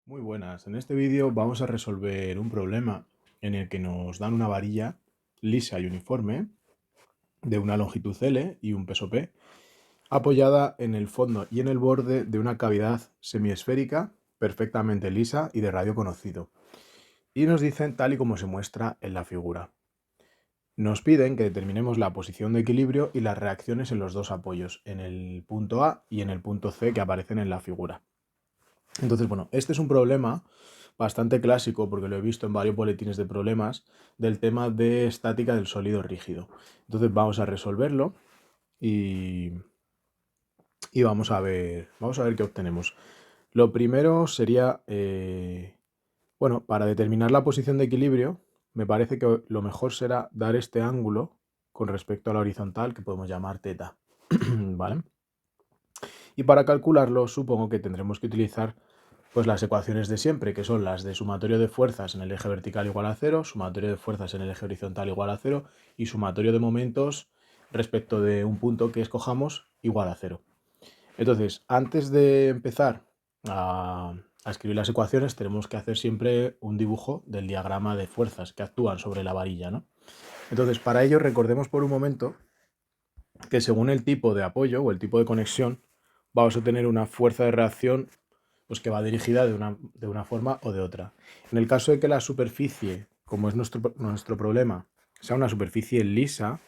Muy buenas. En este vídeo vamos a resolver un problema en el que nos dan una varilla lisa y uniforme de una longitud L y un peso P, apoyada en el fondo y en el borde de una cavidad semiesférica perfectamente lisa y de radio conocido. Y nos dicen tal y como se muestra en la figura. Nos piden que determinemos la posición de equilibrio y las reacciones en los dos apoyos, en el punto A y en el punto C que aparecen en la figura. Entonces, bueno, este es un problema bastante clásico porque lo he visto en varios boletines de problemas del tema de estática del sólido rígido. Entonces vamos a resolverlo y, y vamos a ver qué obtenemos. Lo primero sería, bueno, para determinar la posición de equilibrio, me parece que lo mejor será dar este ángulo con respecto a la horizontal que podemos llamar teta, ¿vale? Y para calcularlo supongo que tendremos que utilizar pues las ecuaciones de siempre, que son las de sumatorio de fuerzas en el eje vertical igual a cero, sumatorio de fuerzas en el eje horizontal igual a cero y sumatorio de momentos respecto de un punto que escojamos igual a cero. Entonces, antes de empezar a escribir las ecuaciones, tenemos que hacer siempre un dibujo del diagrama de fuerzas que actúan sobre la varilla, ¿no? Entonces, para ello, recordemos por un momento que según el tipo de apoyo o el tipo de conexión, vamos a tener una fuerza de reacción pues, que va dirigida de una forma o de otra. En el caso de que la superficie, como es nuestro problema, sea una superficie lisa,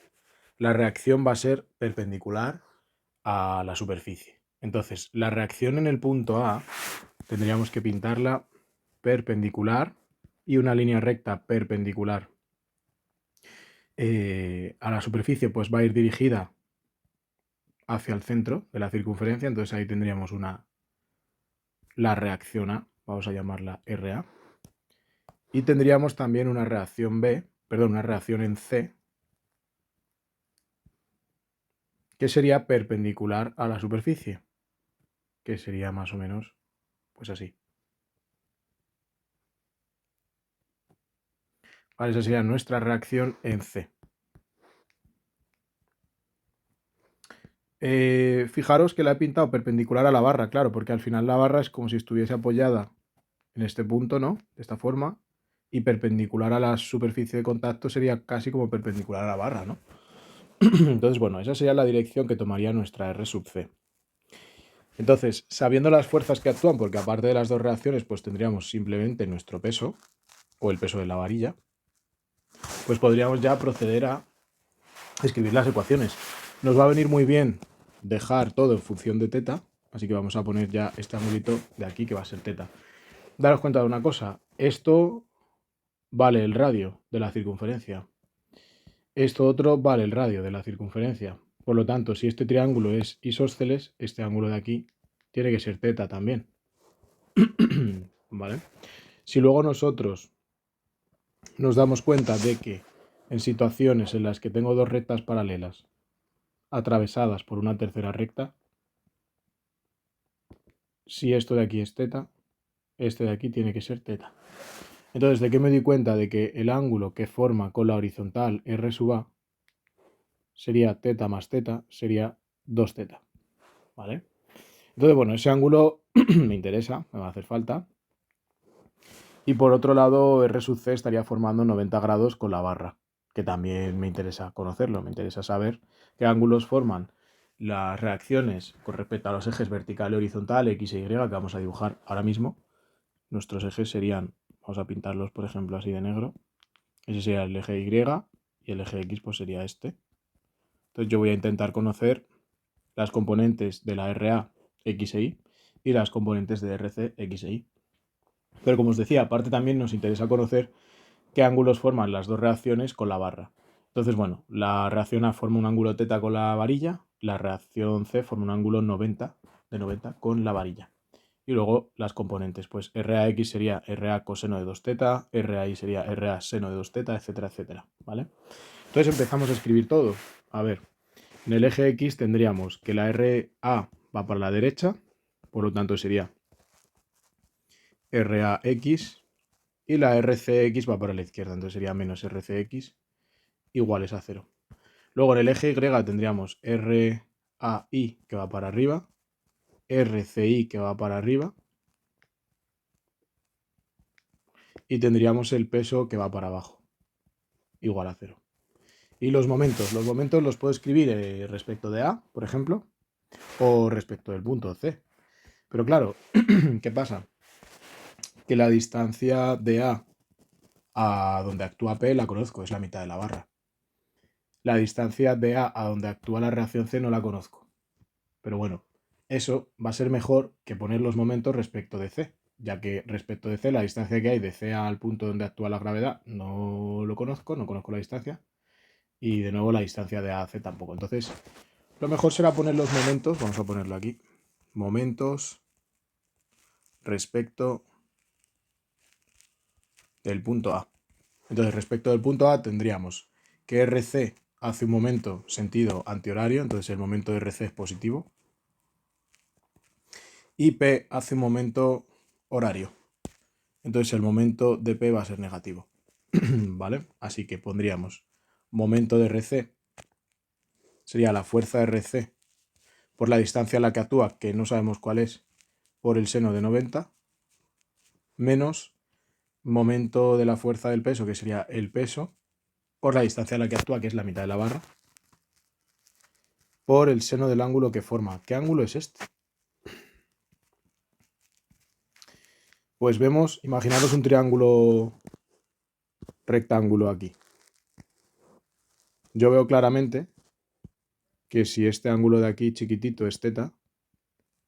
la reacción va a ser perpendicular a la superficie. Entonces, la reacción en el punto A tendríamos que pintarla perpendicular y una línea recta perpendicular a la superficie pues va a ir dirigida hacia el centro de la circunferencia, entonces ahí tendríamos la reacción A, vamos a llamarla RA, y tendríamos también una reacción una reacción en C, que sería perpendicular a la superficie, que sería más o menos pues así. Vale, esa sería nuestra reacción en C. Fijaros que la he pintado perpendicular a la barra, claro, porque al final la barra es como si estuviese apoyada en este punto, ¿no? De esta forma, y perpendicular a la superficie de contacto sería casi como perpendicular a la barra, ¿no? Entonces, bueno, esa sería la dirección que tomaría nuestra R sub C. Entonces, sabiendo las fuerzas que actúan, porque aparte de las dos reacciones, pues tendríamos simplemente nuestro peso, o el peso de la varilla, pues podríamos ya proceder a escribir las ecuaciones. Nos va a venir muy bien dejar todo en función de teta, así que vamos a poner ya este angulito de aquí que va a ser teta. Daros cuenta de una cosa, esto vale el radio de la circunferencia. Esto otro vale el radio de la circunferencia. Por lo tanto, si este triángulo es isósceles, este ángulo de aquí tiene que ser teta también. ¿Vale? Si luego nosotros nos damos cuenta de que en situaciones en las que tengo dos rectas paralelas atravesadas por una tercera recta, si esto de aquí es teta, este de aquí tiene que ser teta. Entonces, ¿de qué me di cuenta? De que el ángulo que forma con la horizontal R sub A sería teta más teta, sería 2 teta. ¿Vale? Entonces, bueno, ese ángulo me interesa, me va a hacer falta. Y por otro lado, R sub C estaría formando 90 grados con la barra, que también me interesa conocerlo, me interesa saber qué ángulos forman las reacciones con respecto a los ejes vertical y horizontal, X e Y, que vamos a dibujar ahora mismo. Nuestros ejes serían, vamos a pintarlos por ejemplo así de negro, ese sería el eje Y y el eje X pues sería este. Entonces yo voy a intentar conocer las componentes de la RA X e Y las componentes de RC X e Y. Pero como os decía, aparte también nos interesa conocer qué ángulos forman las dos reacciones con la barra. Entonces, bueno, la reacción A forma un ángulo teta con la varilla, la reacción C forma un ángulo 90 de 90 con la varilla. Y luego las componentes, pues RAX sería RA coseno de 2 teta, RAY sería RA seno de 2 teta, etcétera, etcétera, ¿vale? Entonces empezamos a escribir todo. A ver, en el eje X tendríamos que la RA va para la derecha, por lo tanto sería RAX y la RCX va para la izquierda, entonces sería menos RCX iguales a 0. Luego en el eje Y tendríamos RAI que va para arriba, RCI que va para arriba y tendríamos el peso que va para abajo, igual a 0. Y los momentos los puedo escribir respecto de A, por ejemplo, o respecto del punto C. Pero claro, ¿qué pasa? Que la distancia de A donde actúa P la conozco, es la mitad de la barra. La distancia de A donde actúa la reacción C no la conozco. Pero bueno, eso va a ser mejor que poner los momentos respecto de C, ya que respecto de C, la distancia que hay de C al punto donde actúa la gravedad no lo conozco, no conozco la distancia. Y de nuevo la distancia de A a C tampoco. Entonces, lo mejor será poner los momentos, vamos a ponerlo aquí, momentos respecto del punto A. Entonces, respecto del punto A tendríamos que RC hace un momento sentido antihorario, entonces el momento de RC es positivo, y P hace un momento horario, entonces el momento de P va a ser negativo. ¿Vale? Así que pondríamos momento de RC, sería la fuerza de RC por la distancia a la que actúa, que no sabemos cuál es, por el seno de 90, menos momento de la fuerza del peso, que sería el peso, por la distancia a la que actúa, que es la mitad de la barra, por el seno del ángulo que forma. ¿Qué ángulo es este? Pues vemos, imaginaros un triángulo rectángulo aquí. Yo veo claramente que si este ángulo de aquí chiquitito es θ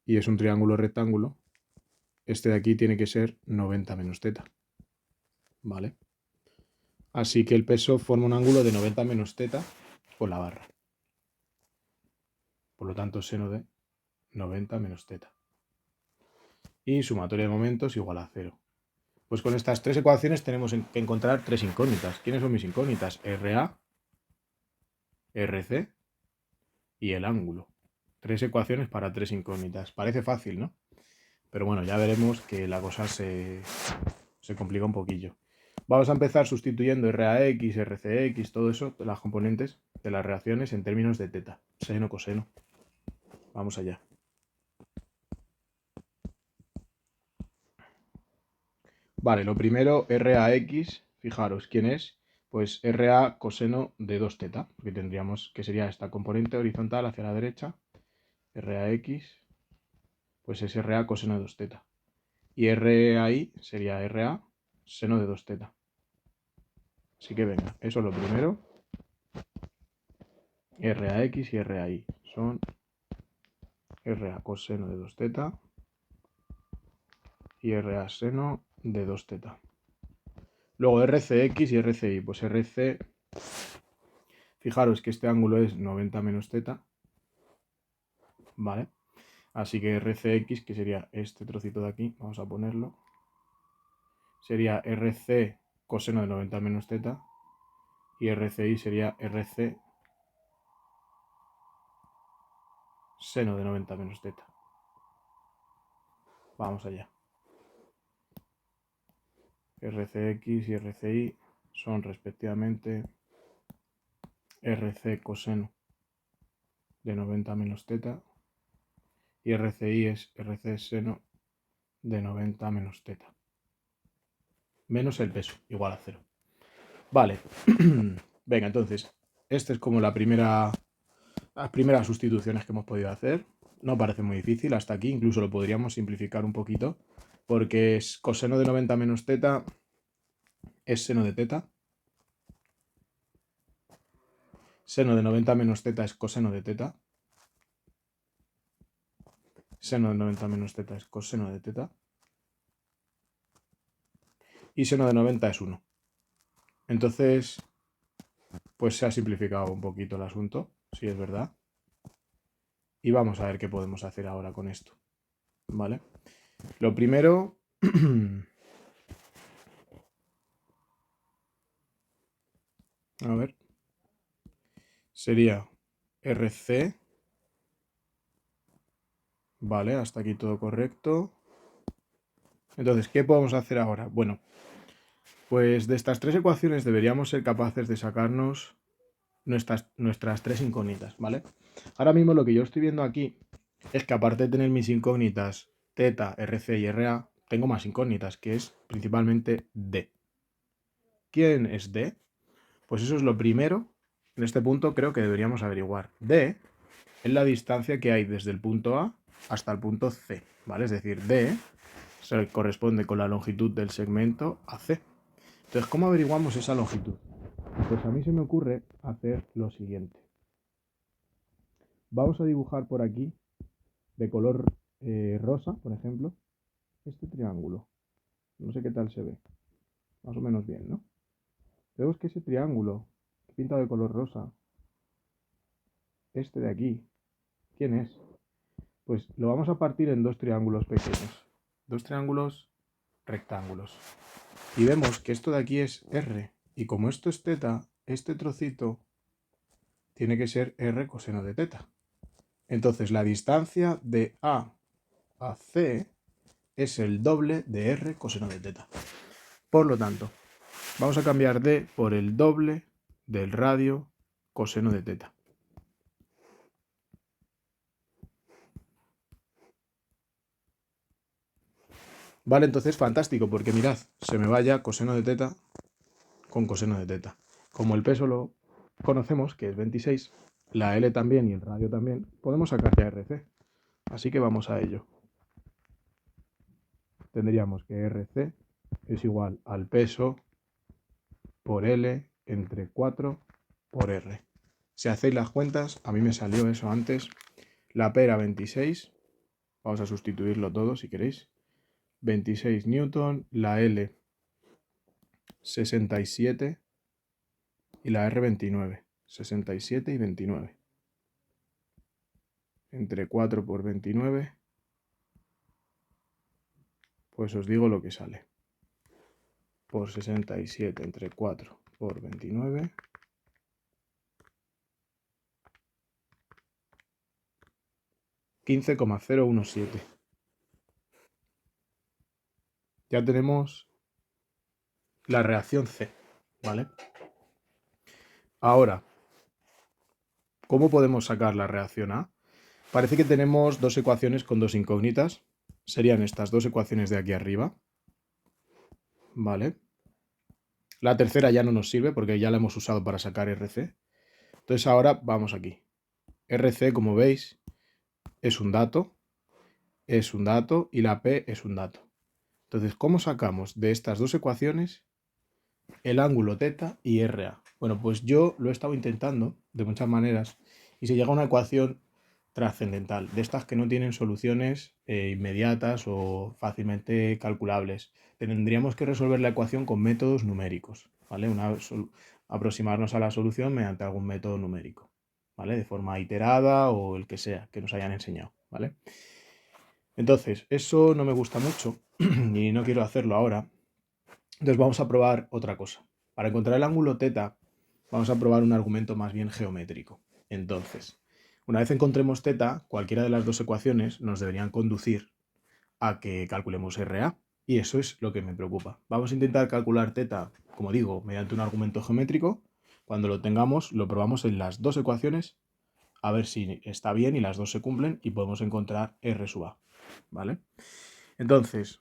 y es un triángulo rectángulo, este de aquí tiene que ser 90 menos θ. ¿Vale? Así que el peso forma un ángulo de 90 menos θ con la barra. Por lo tanto, seno de 90 menos θ. Y sumatoria de momentos igual a 0. Pues con estas tres ecuaciones tenemos que encontrar tres incógnitas. ¿Quiénes son mis incógnitas? RA, RC y el ángulo. Tres ecuaciones para tres incógnitas. Parece fácil, ¿no? Pero bueno, ya veremos que la cosa se complica un poquillo. Vamos a empezar sustituyendo RAX, RCX, todo eso, las componentes de las reacciones en términos de θ, seno, coseno. Vamos allá. Vale, lo primero, RAX, fijaros, ¿quién es? Pues RA coseno de 2θ, porque tendríamos que sería esta componente horizontal hacia la derecha, RAX, pues es RA coseno de 2θ. Y RAI sería RA seno de 2θ. Así que venga, eso es lo primero. RAX y RAI son RA coseno de 2θ y RA seno de 2θ. Luego RCX y RCI, pues RC, fijaros que este ángulo es 90 menos θ, ¿vale? Así que RCX, que sería este trocito de aquí, vamos a ponerlo, sería RC coseno de 90 menos θ y RCI sería RC seno de 90 menos θ. Vamos allá. RCX y RCI son respectivamente RC coseno de 90 menos θ y RCI es RC seno de 90 menos θ. Menos el peso, igual a 0. Vale. Venga, entonces, esta es como las primeras sustituciones que hemos podido hacer. No parece muy difícil hasta aquí, incluso lo podríamos simplificar un poquito, porque es coseno de 90 menos θ es seno de θ. Seno de 90 menos θ es coseno de θ. Seno de 90 menos θ es coseno de θ. Y seno de 90 es 1. Entonces, pues se ha simplificado un poquito el asunto, si es verdad. Y vamos a ver qué podemos hacer ahora con esto. ¿Vale? Lo primero... a ver. Sería RC. Vale, hasta aquí todo correcto. Entonces, ¿qué podemos hacer ahora? Bueno, pues de estas tres ecuaciones deberíamos ser capaces de sacarnos nuestras tres incógnitas, ¿vale? Ahora mismo lo que yo estoy viendo aquí es que aparte de tener mis incógnitas θ, RC y RA, tengo más incógnitas, que es principalmente D. ¿Quién es D? Pues eso es lo primero, en este punto creo que deberíamos averiguar. D es la distancia que hay desde el punto A hasta el punto C, ¿vale? Es decir, D se corresponde con la longitud del segmento AC. Entonces, ¿cómo averiguamos esa longitud? Pues a mí se me ocurre hacer lo siguiente. Vamos a dibujar por aquí, de color rosa, por ejemplo, este triángulo. No sé qué tal se ve. Más o menos bien, ¿no? Vemos que ese triángulo pintado de color rosa, este de aquí, ¿quién es? Pues lo vamos a partir en dos triángulos pequeños. Dos triángulos rectángulos. Y vemos que esto de aquí es R. Y como esto es teta, este trocito tiene que ser R coseno de teta. Entonces la distancia de A a C es el doble de R coseno de teta. Por lo tanto, vamos a cambiar D por el doble del radio coseno de teta. Vale, entonces fantástico, porque mirad, se me vaya coseno de teta con coseno de teta. Como el peso lo conocemos, que es 26, la L también y el radio también, podemos sacar ya RC. Así que vamos a ello. Tendríamos que RC es igual al peso por L entre 4 por R. Si hacéis las cuentas, a mí me salió eso antes. La P era 26. Vamos a sustituirlo todo si queréis. 26 newton, la L 67 y la R 29. 67 y 29. Entre 4 por 29, pues os digo lo que sale. Por 67 entre 4 por 29. 15,017. Ya tenemos la reacción C, ¿vale? Ahora, ¿cómo podemos sacar la reacción A? Parece que tenemos dos ecuaciones con dos incógnitas. Serían estas dos ecuaciones de aquí arriba, ¿vale? La tercera ya no nos sirve porque ya la hemos usado para sacar RC. Entonces ahora vamos aquí. RC, como veis, es un dato y la P es un dato. Entonces, ¿cómo sacamos de estas dos ecuaciones el ángulo teta y RA? Bueno, pues yo lo he estado intentando de muchas maneras y se llega a una ecuación trascendental, de estas que no tienen soluciones inmediatas o fácilmente calculables. Tendríamos que resolver la ecuación con métodos numéricos, ¿vale? Aproximarnos a la solución mediante algún método numérico, ¿vale? De forma iterada o el que sea que nos hayan enseñado, ¿vale? Entonces, eso no me gusta mucho y no quiero hacerlo ahora. Entonces vamos a probar otra cosa. Para encontrar el ángulo teta, vamos a probar un argumento más bien geométrico. Entonces, una vez encontremos teta, cualquiera de las dos ecuaciones nos deberían conducir a que calculemos RA. Y eso es lo que me preocupa. Vamos a intentar calcular teta, como digo, mediante un argumento geométrico. Cuando lo tengamos, lo probamos en las dos ecuaciones a ver si está bien y las dos se cumplen y podemos encontrar R sub A. ¿Vale? Entonces,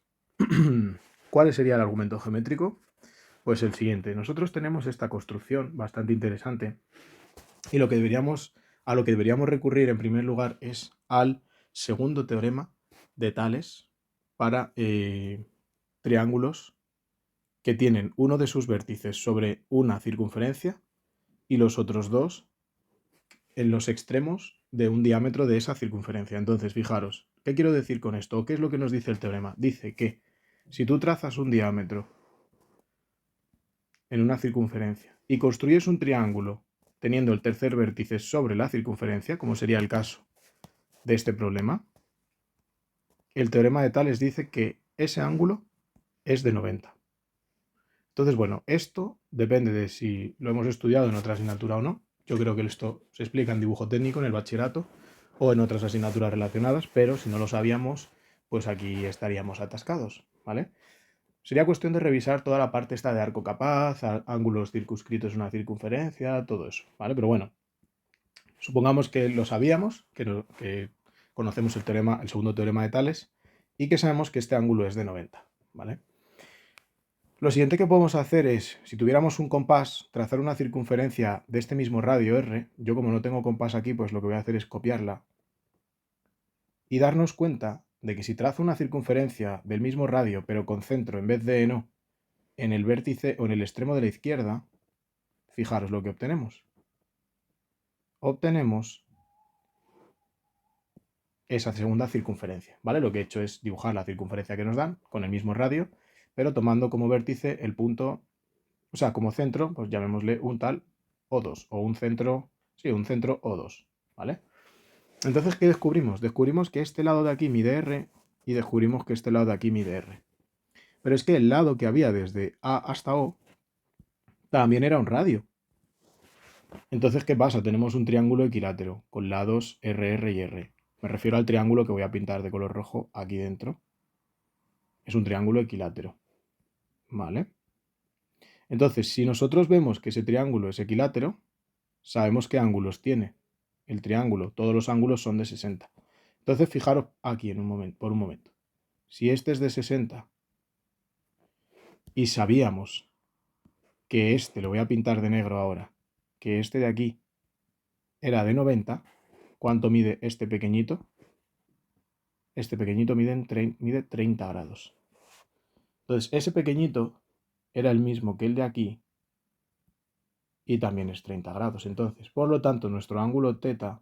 ¿cuál sería el argumento geométrico? Pues el siguiente. Nosotros tenemos esta construcción bastante interesante y a lo que deberíamos recurrir en primer lugar es al segundo teorema de Tales para triángulos que tienen uno de sus vértices sobre una circunferencia y los otros dos en los extremos de un diámetro de esa circunferencia. Entonces, fijaros, ¿qué quiero decir con esto? ¿Qué es lo que nos dice el teorema? Dice que si tú trazas un diámetro en una circunferencia y construyes un triángulo teniendo el tercer vértice sobre la circunferencia, como sería el caso de este problema, el teorema de Tales dice que ese ángulo es de 90. Entonces, bueno, esto depende de si lo hemos estudiado en otra asignatura o no. Yo creo que esto se explica en dibujo técnico, en el bachillerato o en otras asignaturas relacionadas, pero si no lo sabíamos, pues aquí estaríamos atascados, ¿vale? Sería cuestión de revisar toda la parte esta de arco capaz, ángulos circunscritos en una circunferencia, todo eso, ¿vale? Pero bueno, supongamos que lo sabíamos, que conocemos el segundo teorema de Tales y que sabemos que este ángulo es de 90, ¿vale? Lo siguiente que podemos hacer es, si tuviéramos un compás, trazar una circunferencia de este mismo radio R. Yo como no tengo compás aquí, pues lo que voy a hacer es copiarla y darnos cuenta de que si trazo una circunferencia del mismo radio, pero con centro en vez de en O, en el vértice o en el extremo de la izquierda, fijaros lo que obtenemos. Obtenemos esa segunda circunferencia, ¿vale? Lo que he hecho es dibujar la circunferencia que nos dan con el mismo radio, pero tomando como vértice el punto, o sea, como centro, pues llamémosle un tal O2, o un centro, sí, un centro O2, ¿vale? Entonces, ¿qué descubrimos? Descubrimos que este lado de aquí mide R y descubrimos que este lado de aquí mide R. Pero es que el lado que había desde A hasta O también era un radio. Entonces, ¿qué pasa? Tenemos un triángulo equilátero con lados RR y R. Me refiero al triángulo que voy a pintar de color rojo aquí dentro. Es un triángulo equilátero. ¿Vale? Entonces, si nosotros vemos que ese triángulo es equilátero, sabemos qué ángulos tiene el triángulo. Todos los ángulos son de 60. Entonces, fijaros aquí por un momento. Si este es de 60 y sabíamos que este, lo voy a pintar de negro ahora, que este de aquí era de 90, ¿cuánto mide este pequeñito? Este pequeñito mide 30 grados. Entonces, ese pequeñito era el mismo que el de aquí y también es 30 grados. Entonces, por lo tanto, nuestro ángulo θ,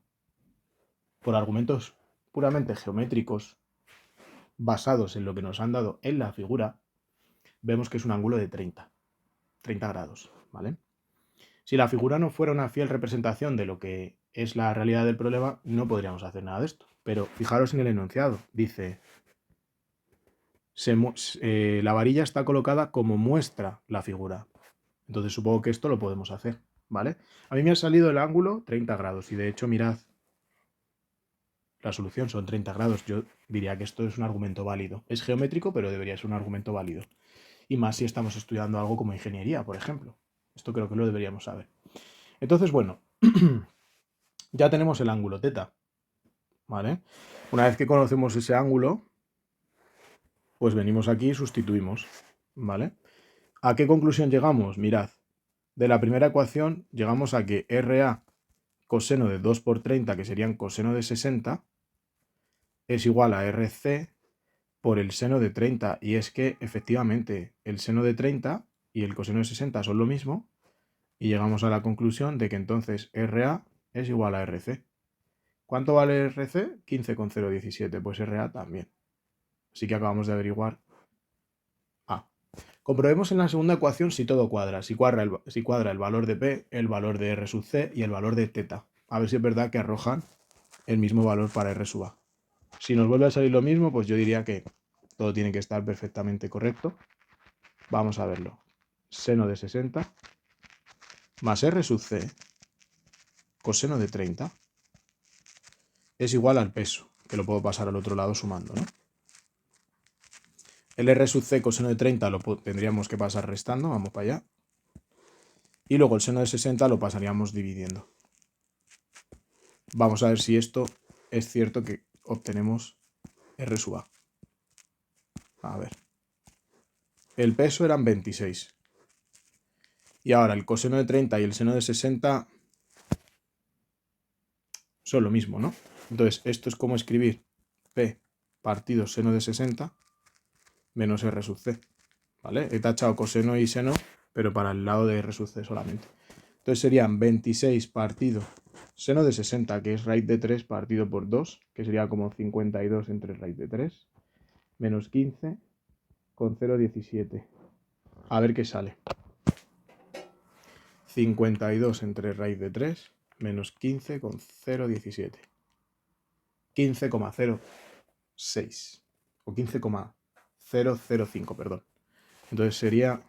por argumentos puramente geométricos basados en lo que nos han dado en la figura, vemos que es un ángulo de 30 grados, ¿vale? Si la figura no fuera una fiel representación de lo que es la realidad del problema, no podríamos hacer nada de esto. Pero fijaros en el enunciado, dice, la varilla está colocada como muestra la figura. Entonces supongo que esto lo podemos hacer, ¿vale? A mí me ha salido el ángulo 30 grados y de hecho mirad, la solución son 30 grados. Yo diría que esto es un argumento válido. Es geométrico, pero debería ser un argumento válido. Y más si estamos estudiando algo como ingeniería, por ejemplo. Esto creo que lo deberíamos saber. Entonces, bueno, ya tenemos el ángulo θ, ¿vale? Una vez que conocemos ese ángulo, pues venimos aquí y sustituimos, ¿vale? ¿A qué conclusión llegamos? Mirad, de la primera ecuación llegamos a que RA coseno de 2 por 30, que serían coseno de 60, es igual a RC por el seno de 30. Y es que, efectivamente, el seno de 30 y el coseno de 60 son lo mismo, y llegamos a la conclusión de que entonces RA es igual a RC. ¿Cuánto vale RC? 15,017, pues RA también. Así que acabamos de averiguar A. Comprobemos en la segunda ecuación si todo cuadra, si cuadra el valor de P, el valor de R sub C y el valor de θ. A ver si es verdad que arrojan el mismo valor para R sub A. Si nos vuelve a salir lo mismo, pues yo diría que todo tiene que estar perfectamente correcto. Vamos a verlo. Seno de 60 más R sub C coseno de 30 es igual al peso, que lo puedo pasar al otro lado sumando, ¿no? El R sub C coseno de 30 lo tendríamos que pasar restando, vamos para allá. Y luego el seno de 60 lo pasaríamos dividiendo. Vamos a ver si esto es cierto que obtenemos R sub A. A ver. El peso eran 26. Y ahora el coseno de 30 y el seno de 60 son lo mismo, ¿no? Entonces, esto es como escribir P partido seno de 60 menos R sub C, ¿vale? He tachado coseno y seno, pero para el lado de R sub C solamente. Entonces serían 26 partido seno de 60, que es raíz de 3 partido por 2, que sería como 52 entre raíz de 3, menos 15 con 0,17. A ver qué sale. 52 entre raíz de 3 menos 15 con 0,17. 15,06 o 15,005, perdón. Entonces sería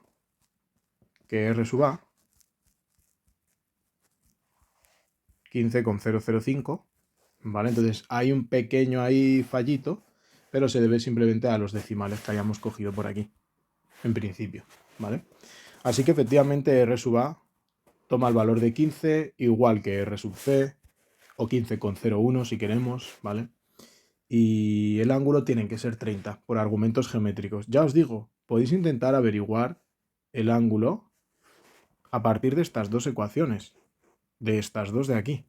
que R sub A 15,005, ¿vale? Entonces hay un pequeño ahí fallito, pero se debe simplemente a los decimales que hayamos cogido por aquí, en principio, ¿vale? Así que efectivamente R sub A toma el valor de 15, igual que R sub C, o 15,01 si queremos, ¿vale? y el ángulo tienen que ser 30 por argumentos geométricos. Ya os digo, podéis intentar averiguar el ángulo a partir de estas dos ecuaciones, de estas dos de aquí,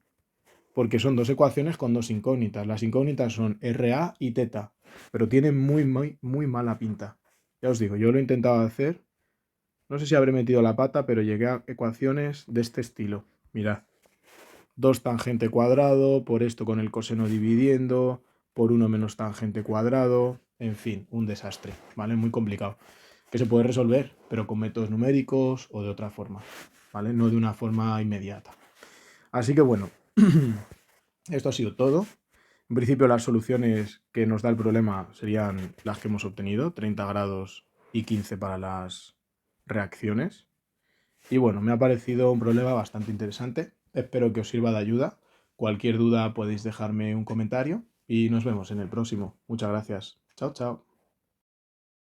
porque son dos ecuaciones con dos incógnitas. Las incógnitas son RA y teta, pero tienen muy mala pinta. Ya os digo, yo lo he intentado hacer, no sé si habré metido la pata, pero llegué a ecuaciones de este estilo. Mirad, 2 tangente cuadrado, por esto con el coseno dividiendo, por 1 menos tangente cuadrado, en fin, un desastre, ¿vale? Muy complicado. Que se puede resolver, pero con métodos numéricos o de otra forma, ¿vale? No de una forma inmediata. Así que bueno, esto ha sido todo. En principio las soluciones que nos da el problema serían las que hemos obtenido, 30 grados y 15 para las reacciones. Y bueno, me ha parecido un problema bastante interesante. Espero que os sirva de ayuda. Cualquier duda podéis dejarme un comentario y nos vemos en el próximo. Muchas gracias. Chao, chao.